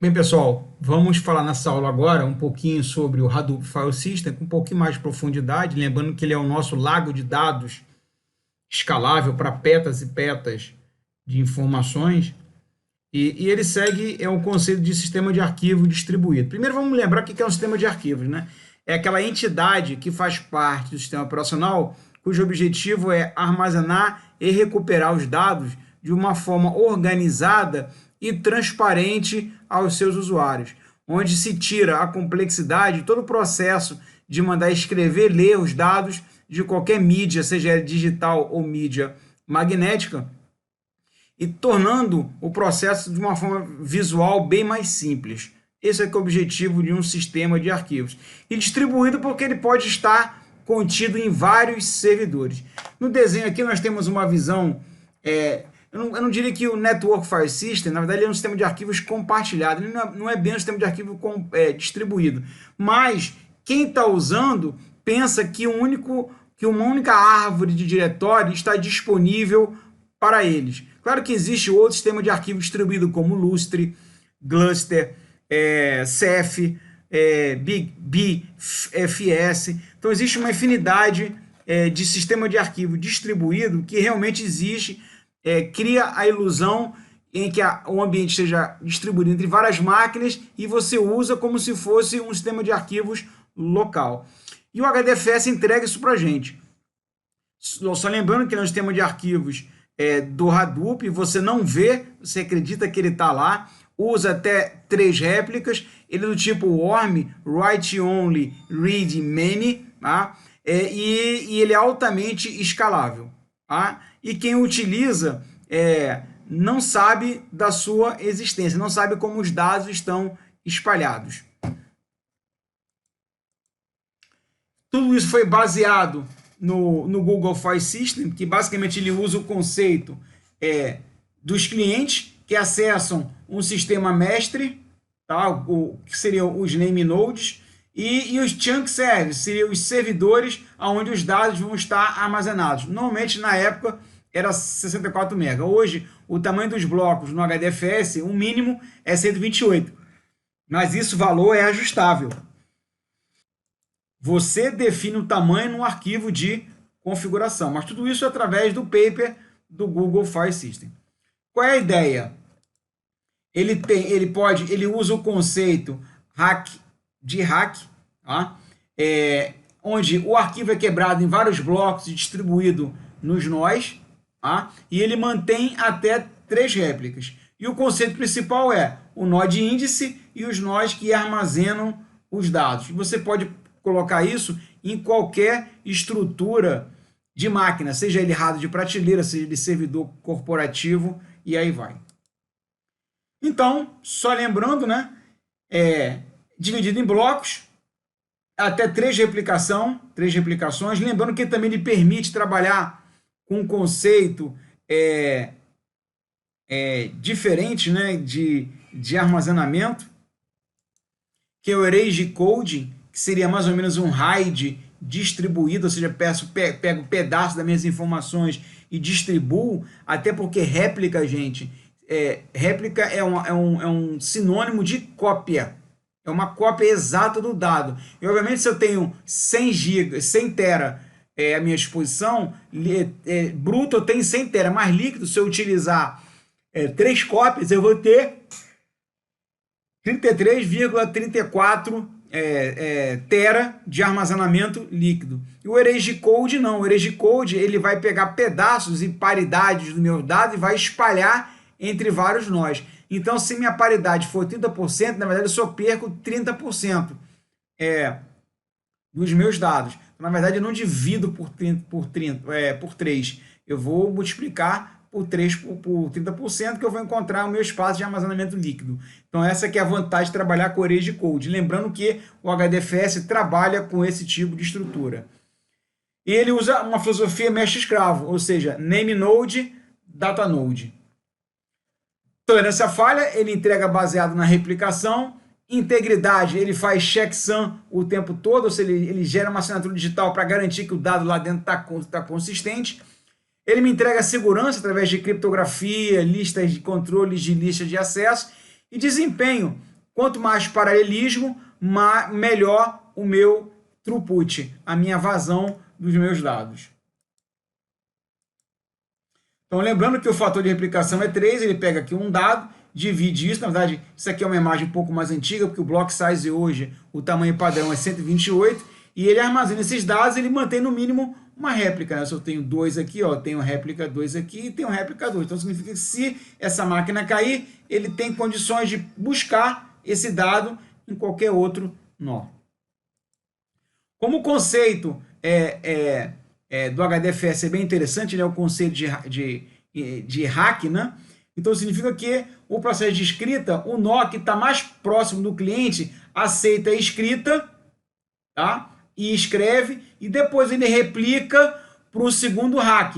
Bem, pessoal, vamos falar nessa aula agora um pouquinho sobre o Hadoop File System, com um pouquinho mais de profundidade, lembrando que ele é o nosso lago de dados escalável para petas e petas de informações, e ele segue o conceito de sistema de arquivo distribuído. Primeiro vamos lembrar o que é um sistema de arquivos, né? É aquela entidade que faz parte do sistema operacional, cujo objetivo é armazenar e recuperar os dados de uma forma organizada e transparente aos seus usuários, onde se tira a complexidade de todo o processo de mandar escrever, ler os dados de qualquer mídia, seja digital ou mídia magnética, e tornando o processo de uma forma visual bem mais simples. Esse é que é o objetivo de um sistema de arquivos. E distribuído porque ele pode estar contido em vários servidores. No desenho aqui nós temos uma visão, eu não diria que o Network File System, na verdade ele é um sistema de arquivos compartilhado, ele não é bem um sistema de arquivo distribuído, mas quem está usando pensa que uma única árvore de diretório está disponível para eles. Claro que existe outro sistema de arquivo distribuído como Lustre, Gluster, Ceph, BFS. Então existe uma infinidade de sistema de arquivo distribuído que realmente existe, cria a ilusão em que o ambiente esteja distribuído entre várias máquinas e você usa como se fosse um sistema de arquivos local. E o HDFS entrega isso para a gente. Só lembrando que ele é um sistema de arquivos do Hadoop, você não vê, você acredita que ele está lá, usa até 3 réplicas, ele é do tipo WORM, Write Only, Read Many, tá? E ele é altamente escalável. Tá? E quem utiliza não sabe da sua existência, não sabe como os dados estão espalhados. Tudo isso foi baseado no Google File System, que basicamente ele usa o conceito dos clientes que acessam um sistema mestre, tá? Que seriam os name nodes, e os chunk services, seriam os servidores onde os dados vão estar armazenados. Normalmente, na época, era 64 MB. Hoje, o tamanho dos blocos no HDFS, o mínimo é 128. Mas isso valor é ajustável. Você define o tamanho no arquivo de configuração, mas tudo isso através do paper do Google File System. Qual é a ideia? Ele usa o conceito de hack, tá? Onde o arquivo é quebrado em vários blocos e distribuído nos nós, tá? E ele mantém até 3 réplicas. E o conceito principal é o nó de índice e os nós que armazenam os dados. Você pode colocar isso em qualquer estrutura de máquina, seja ele rato de prateleira, seja ele servidor corporativo, e aí vai. Então, só lembrando, né, dividido em blocos, até 3 replicações, lembrando que também ele permite trabalhar com um conceito diferente, né, de armazenamento, que é o Erase Code, que seria mais ou menos um RAID distribuído, ou seja, pego pedaço das minhas informações e distribuo, até porque réplica, gente, réplica é um sinônimo de cópia, é uma cópia exata do dado. E obviamente se eu tenho 100 GB, 100 tera à minha disposição, bruto eu tenho 100 tera, mas líquido, se eu utilizar 3 cópias, eu vou ter 33,34 tera de armazenamento líquido. E o Erase Code não. O Erase Code ele vai pegar pedaços e paridades do meu dado e vai espalhar entre vários nós. Então, se minha paridade for 30%, na verdade eu só perco 30% dos meus dados. Na verdade, eu não divido por 3. Eu vou multiplicar por 30%, que eu vou encontrar o meu espaço de armazenamento líquido. Então, essa que é a vantagem de trabalhar com o Erase Code. Lembrando que o HDFS trabalha com esse tipo de estrutura. E ele usa uma filosofia mestre-escravo, ou seja, name node, data node. Tolerância à falha, ele entrega baseado na replicação. Integridade, ele faz checksum o tempo todo, ou seja, ele gera uma assinatura digital para garantir que o dado lá dentro está consistente. Ele me entrega segurança através de criptografia, listas de controles de listas de acesso. E desempenho, Quanto mais paralelismo, melhor o meu throughput, a minha vazão dos meus dados. Então, lembrando que o fator de replicação é 3, ele pega aqui um dado, divide isso, na verdade, isso aqui é uma imagem um pouco mais antiga, porque o block size hoje, o tamanho padrão é 128, e ele armazena esses dados, ele mantém no mínimo uma réplica, né? Se eu tenho 2 aqui, ó, tenho réplica 2 aqui e tenho réplica 2. Então, significa que se essa máquina cair, ele tem condições de buscar esse dado em qualquer outro nó. Como o conceito do HDFS é bem interessante, né? O conceito de hack, né? Então significa que o processo de escrita, o nó que está mais próximo do cliente aceita a escrita, tá? E escreve, e depois ele replica para o segundo hack.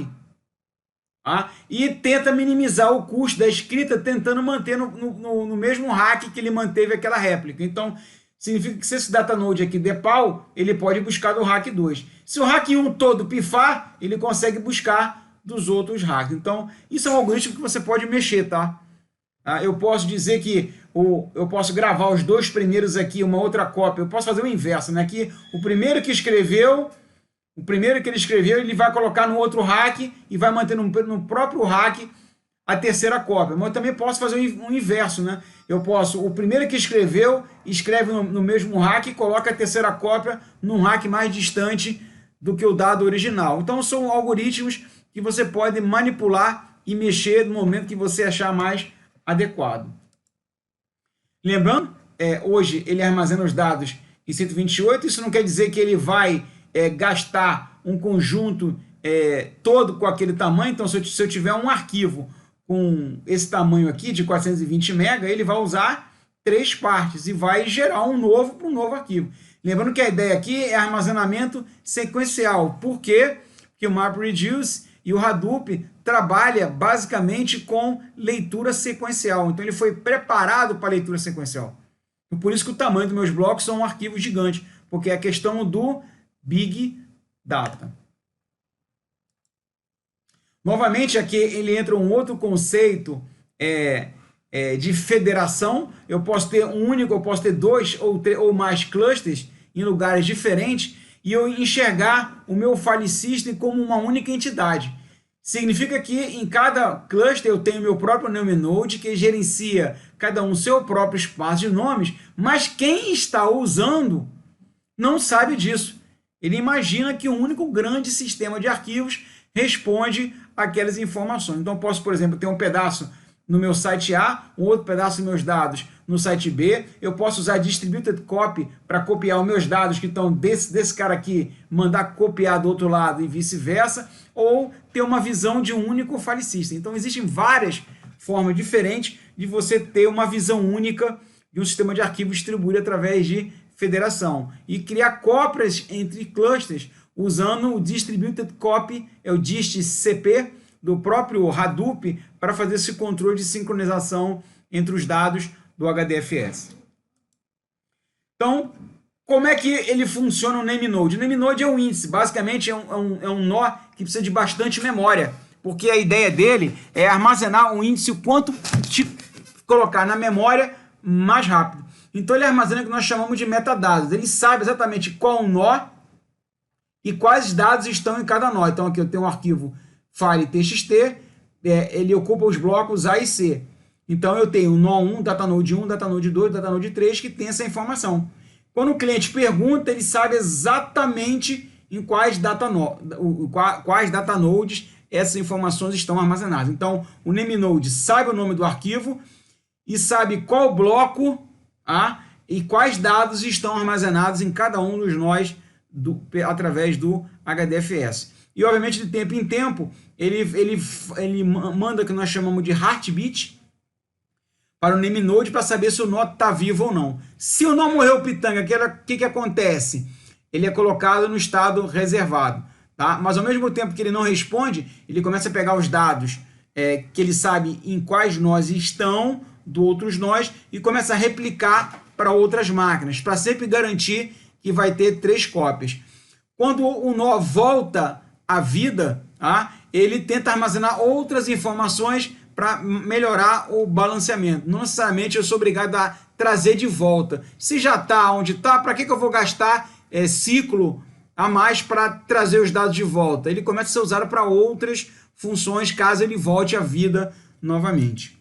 Tá? E tenta minimizar o custo da escrita, tentando manter no mesmo hack que ele manteve aquela réplica. Então, significa que se esse datanode aqui der pau, ele pode buscar do hack 2. Se o hack 1 todo pifar, ele consegue buscar dos outros hacks. Então, isso é um algoritmo que você pode mexer, tá? Eu posso dizer que eu posso gravar os dois primeiros aqui, uma outra cópia. Eu posso fazer o inverso, né? Que o primeiro que ele escreveu, ele vai colocar no outro hack e vai manter no próprio hack a terceira cópia. Mas eu também posso fazer um inverso, né? O primeiro que escreveu, escreve no mesmo hack e coloca a terceira cópia num hack mais distante do que o dado original. Então, são algoritmos que você pode manipular e mexer no momento que você achar mais adequado. Lembrando, hoje ele armazena os dados em 128, isso não quer dizer que ele vai gastar um conjunto todo com aquele tamanho. Então, se eu tiver um arquivo com esse tamanho aqui, de 420 MB, ele vai usar 3 partes e vai gerar um novo para um novo arquivo. Lembrando que a ideia aqui é armazenamento sequencial. Por quê? Porque o MapReduce e o Hadoop trabalha basicamente com leitura sequencial. Então, ele foi preparado para leitura sequencial. E por isso que o tamanho dos meus blocos são um arquivo gigante, porque é a questão do Big Data. Novamente, aqui ele entra um outro conceito de federação. Eu posso ter um único, eu posso ter 2 ou mais clusters em lugares diferentes e eu enxergar o meu file system como uma única entidade. Significa que em cada cluster eu tenho meu próprio name node que gerencia cada um seu próprio espaço de nomes, mas quem está usando não sabe disso. Ele imagina que um único grande sistema de arquivos responde aquelas informações. Então, eu posso, por exemplo, ter um pedaço no meu site A, um outro pedaço dos meus dados no site B. Eu posso usar Distributed Copy para copiar os meus dados que estão desse cara aqui, mandar copiar do outro lado e vice-versa, ou ter uma visão de um único file system. Então, existem várias formas diferentes de você ter uma visão única de um sistema de arquivos distribuído através de federação e criar cópias entre clusters usando o Distributed Copy, o dist-cp, do próprio Hadoop, para fazer esse controle de sincronização entre os dados do HDFS. Então, como é que ele funciona o NameNode? O NameNode é um índice, basicamente é um nó que precisa de bastante memória, porque a ideia dele é armazenar um índice o quanto te colocar na memória mais rápido. Então, ele armazena o que nós chamamos de metadados. Ele sabe exatamente qual nó e quais dados estão em cada nó. Então, aqui eu tenho um arquivo file txt, ele ocupa os blocos A e C. Então, eu tenho o nó 1, datanode 1, datanode 2, datanode 3, que tem essa informação. Quando o cliente pergunta, ele sabe exatamente em quais datanodes essas informações estão armazenadas. Então, o NameNode sabe o nome do arquivo e sabe qual bloco e quais dados estão armazenados em cada um dos nós através do HDFS. E, obviamente, de tempo em tempo, ele manda o que nós chamamos de heartbeat para o NameNode para saber se o nó está vivo ou não. Se o nó morreu pitanga, o que acontece? Ele é colocado no estado reservado. Tá? Mas, ao mesmo tempo que ele não responde, ele começa a pegar os dados que ele sabe em quais nós estão, do outros nós, e começa a replicar para outras máquinas, para sempre garantir que vai ter 3 cópias. Quando o nó volta à vida, ele tenta armazenar outras informações para melhorar o balanceamento. Não necessariamente eu sou obrigado a trazer de volta. Se já está onde está, para que eu vou gastar ciclo a mais para trazer os dados de volta? Ele começa a ser usado para outras funções, caso ele volte à vida novamente.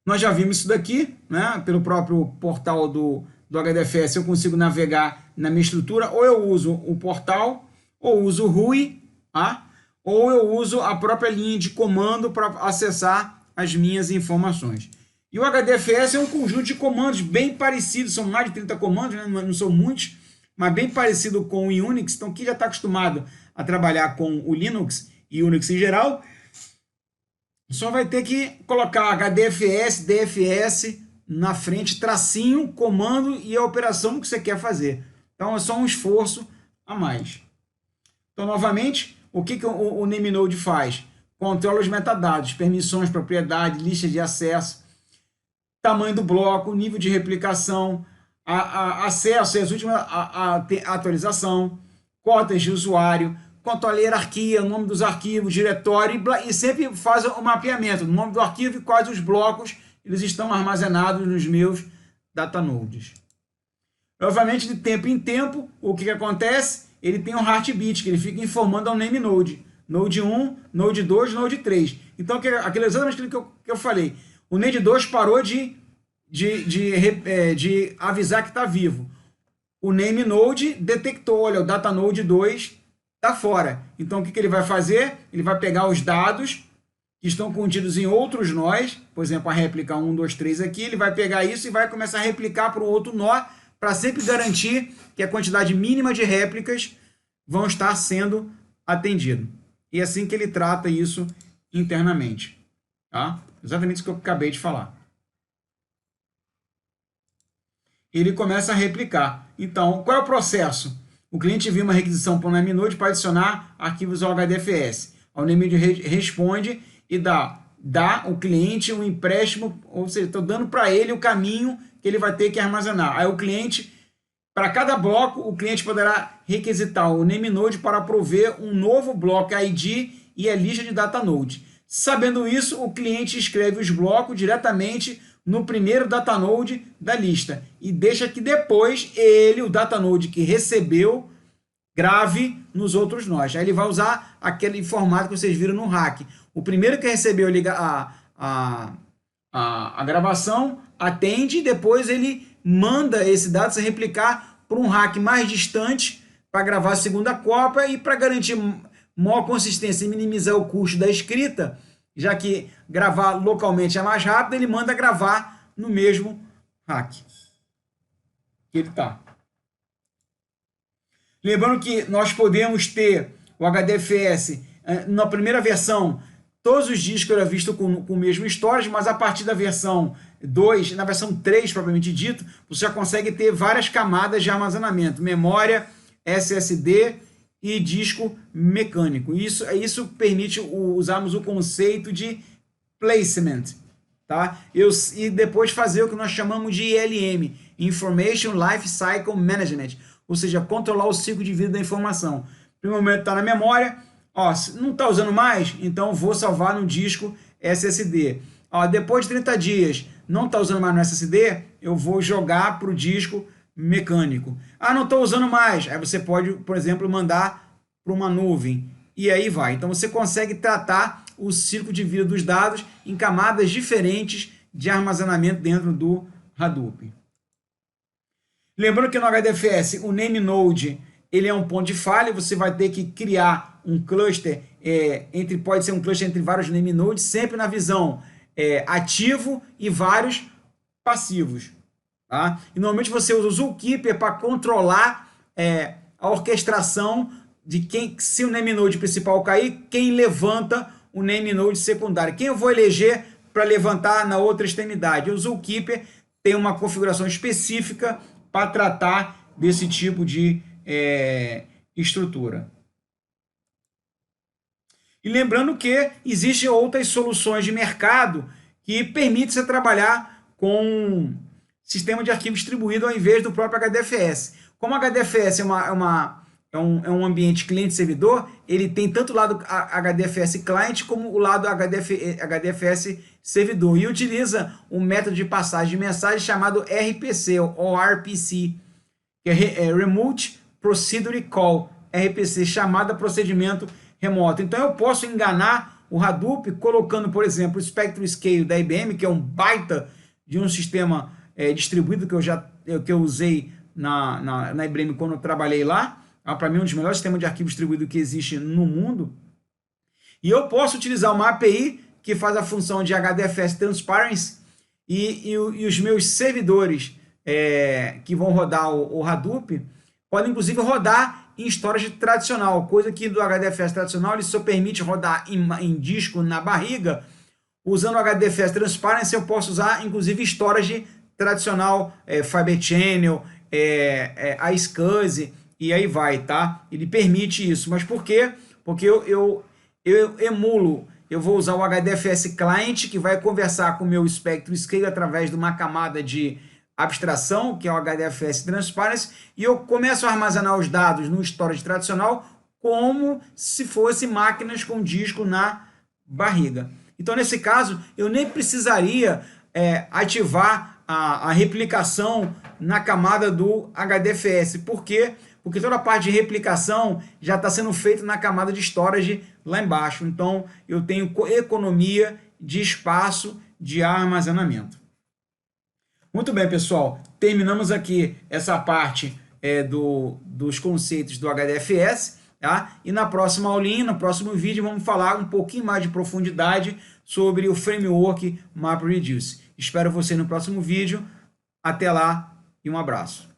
Nós já vimos isso daqui, né? Pelo próprio portal do HDFS, eu consigo navegar na minha estrutura, ou eu uso o portal, ou uso o RUI, tá? Ou eu uso a própria linha de comando para acessar as minhas informações. E o HDFS é um conjunto de comandos bem parecidos, são mais de 30 comandos, né? Não são muitos, mas bem parecido com o Unix. Então, quem já está acostumado a trabalhar com o Linux e Unix em geral, só vai ter que colocar HDFS, DFS na frente, tracinho, comando e a operação que você quer fazer. Então, é só um esforço a mais. Então, novamente, o que o NameNode faz? Controla os metadados, permissões, propriedade, lista de acesso, tamanho do bloco, nível de replicação, acesso às últimas atualização, cotas de usuário, controla a hierarquia, o nome dos arquivos, diretório, e sempre faz o mapeamento do nome do arquivo e quais os blocos eles estão armazenados nos meus datanodes. Obviamente, de tempo em tempo, o que acontece? Ele tem um heartbeat, que ele fica informando ao NameNode. Node 1, Node 2, Node 3. Então, aquilo é exatamente aquilo que eu falei. O Node 2 parou de avisar que está vivo. O NameNode detectou, olha, o datanode 2 está fora. Então, o que ele vai fazer? Ele vai pegar os dados que estão contidos em outros nós, por exemplo, a réplica 1, 2, 3 aqui, ele vai pegar isso e vai começar a replicar para um outro nó, para sempre garantir que a quantidade mínima de réplicas vão estar sendo atendido. E é assim que ele trata isso internamente. Tá? Exatamente isso que eu acabei de falar. Ele começa a replicar. Então, qual é o processo? O cliente viu uma requisição para o NameNode para adicionar arquivos ao HDFS. O NameNode responde e dá ao cliente um empréstimo, ou seja, estou dando para ele o caminho que ele vai ter que armazenar. Aí o cliente, para cada bloco, o cliente poderá requisitar o NameNode para prover um novo bloco ID e a lista de datanode. Sabendo isso, o cliente escreve os blocos diretamente no primeiro datanode da lista e deixa que depois ele, o datanode que recebeu, grave nos outros nós. Aí ele vai usar aquele formato que vocês viram no hack. O primeiro que recebeu a gravação atende e depois ele manda esse dado se replicar para um hack mais distante para gravar a segunda cópia e para garantir maior consistência e minimizar o custo da escrita, já que gravar localmente é mais rápido, ele manda gravar no mesmo hack que ele está. Lembrando que nós podemos ter o HDFS na primeira versão, todos os discos eram vistos com o mesmo storage, mas a partir da versão 2, na versão 3 propriamente dito, você já consegue ter várias camadas de armazenamento, memória, SSD e disco mecânico. Isso permite usarmos o conceito de placement, tá? E depois fazer o que nós chamamos de ILM, Information Life Cycle Management, ou seja, controlar o ciclo de vida da informação. Primeiro momento está na memória, ó, se não está usando mais, então vou salvar no disco SSD. Ó, depois de 30 dias, não está usando mais no SSD, eu vou jogar para o disco mecânico. Ah, não estou usando mais. Aí você pode, por exemplo, mandar para uma nuvem. E aí vai. Então você consegue tratar o ciclo de vida dos dados em camadas diferentes de armazenamento dentro do Hadoop. Lembrando que no HDFS o NameNode ele é um ponto de falha, você vai ter que criar um cluster, pode ser um cluster entre vários NameNodes, sempre na visão ativo e vários passivos. Tá? E normalmente você usa o Zookeeper para controlar a orquestração de se o NameNode principal cair, quem levanta o NameNode secundário. Quem eu vou eleger para levantar na outra extremidade? O Zookeeper tem uma configuração específica para tratar desse tipo de estrutura. E lembrando que existem outras soluções de mercado que permitem você trabalhar com sistema de arquivo distribuído ao invés do próprio HDFS. Como o HDFS é é um ambiente cliente-servidor, ele tem tanto o lado HDFS client como o lado HDFS servidor, e utiliza um método de passagem de mensagem chamado RPC, ou RPC, que é Remote Procedure Call, RPC, chamada procedimento remoto. Então eu posso enganar o Hadoop colocando, por exemplo, o Spectrum Scale da IBM, que é um baita de um sistema distribuído que eu usei na IBM quando eu trabalhei lá. Para mim, um dos melhores sistemas de arquivo distribuído que existe no mundo. E eu posso utilizar uma API que faz a função de HDFS Transparency e os meus servidores que vão rodar o Hadoop podem, inclusive, rodar em storage tradicional, coisa que do HDFS tradicional ele só permite rodar em disco na barriga. Usando o HDFS Transparency, eu posso usar, inclusive, storage tradicional, Fiber Channel, iSCSI, e aí vai, tá? Ele permite isso. Mas por quê? Porque eu emulo, eu vou usar o HDFS Client, que vai conversar com o meu Spectrum Scale através de uma camada de abstração, que é o HDFS Transparency, e eu começo a armazenar os dados no storage tradicional como se fosse máquinas com disco na barriga. Então, nesse caso, eu nem precisaria ativar a replicação na camada do HDFS. Por quê? Porque toda a parte de replicação já está sendo feita na camada de storage lá embaixo. Então, eu tenho economia de espaço de armazenamento. Muito bem, pessoal. Terminamos aqui essa parte dos conceitos do HDFS. Tá? E na próxima aulinha, no próximo vídeo, vamos falar um pouquinho mais de profundidade sobre o framework MapReduce. Espero você no próximo vídeo. Até lá e um abraço.